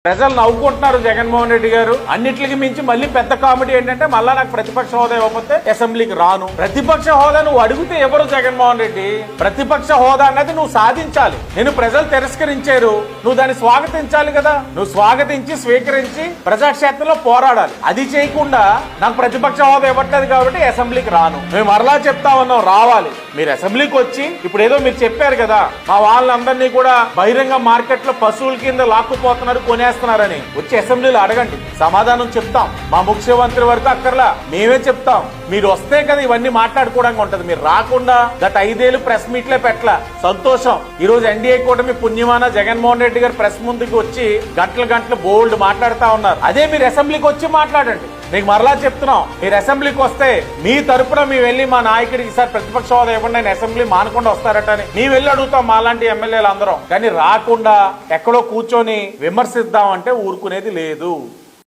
ప్రజలు నవ్వుకుంటున్నారు జగన్మోహన్ రెడ్డి గారు. అన్నిటికి మించి మళ్ళీ పెద్ద కామెడీ ఏంటంటే మళ్ళా నాకు ప్రతిపక్ష హోదా ఇవ్వకపోతే అసెంబ్లీకి రాను. ప్రతిపక్ష హోదా నువ్వు అడిగితే ఎవరు జగన్మోహన్ రెడ్డి? ప్రతిపక్ష హోదా అన్నది నువ్వు సాధించాలి. నేను ప్రజలు తిరస్కరించారు, నువ్వు దాన్ని స్వాగతించాలి కదా. నువ్వు స్వాగతించి స్వీకరించి ప్రజాక్షేత్రంలో పోరాడాలి. అది చేయకుండా నాకు ప్రతిపక్ష హోదా ఇవ్వట్లేదు కాబట్టి అసెంబ్లీకి రాను. మేము మరలా చెప్తా ఉన్నాం, రావాలి. మీరు అసెంబ్లీకి వచ్చి ఇప్పుడు ఏదో మీరు చెప్పారు కదా, మా వాళ్ళందరినీ కూడా బహిరంగ మార్కెట్ లో పశువుల కింద లాక్కుపోతున్నారు, కొనేస్తున్నారని. వచ్చి అసెంబ్లీలో అడగండి, సమాధానం చెప్తాం. మా ముఖ్యమంత్రి వరకు అక్కర్లా, మేమే చెప్తాం. మీరు వస్తే కదా ఇవన్నీ మాట్లాడుకోవడానికి ఉంటది. మీరు రాకుండా గత 5 ఏళ్ళు ప్రెస్ మీట్లే పెట్టలా. సంతోషం, ఈ రోజు ఎన్డీఏ కూటమి పుణ్యమాన జగన్మోహన్ రెడ్డి గారు ప్రెస్ ముందుకు వచ్చి గంటలు బోల్డ్ మాట్లాడుతా ఉన్నారు. అదే మీరు అసెంబ్లీకి వచ్చి మాట్లాడండి. మీకు మరలా చెప్తున్నాం, మీరు అసెంబ్లీకి వస్తే మీ తరపున మేము వెళ్ళి మా నాయకుడికి సార్ ప్రతిపక్ష హోదా ఇవ్వండి, నేను అసెంబ్లీ మానకుండా వస్తారట అని మేము వెళ్ళి అడుగుతాం, మాలాంటి ఎమ్మెల్యేలు అందరం. కానీ రాకుండా ఎక్కడో కూర్చొని విమర్శిద్దాం అంటే ఊరుకునేది లేదు.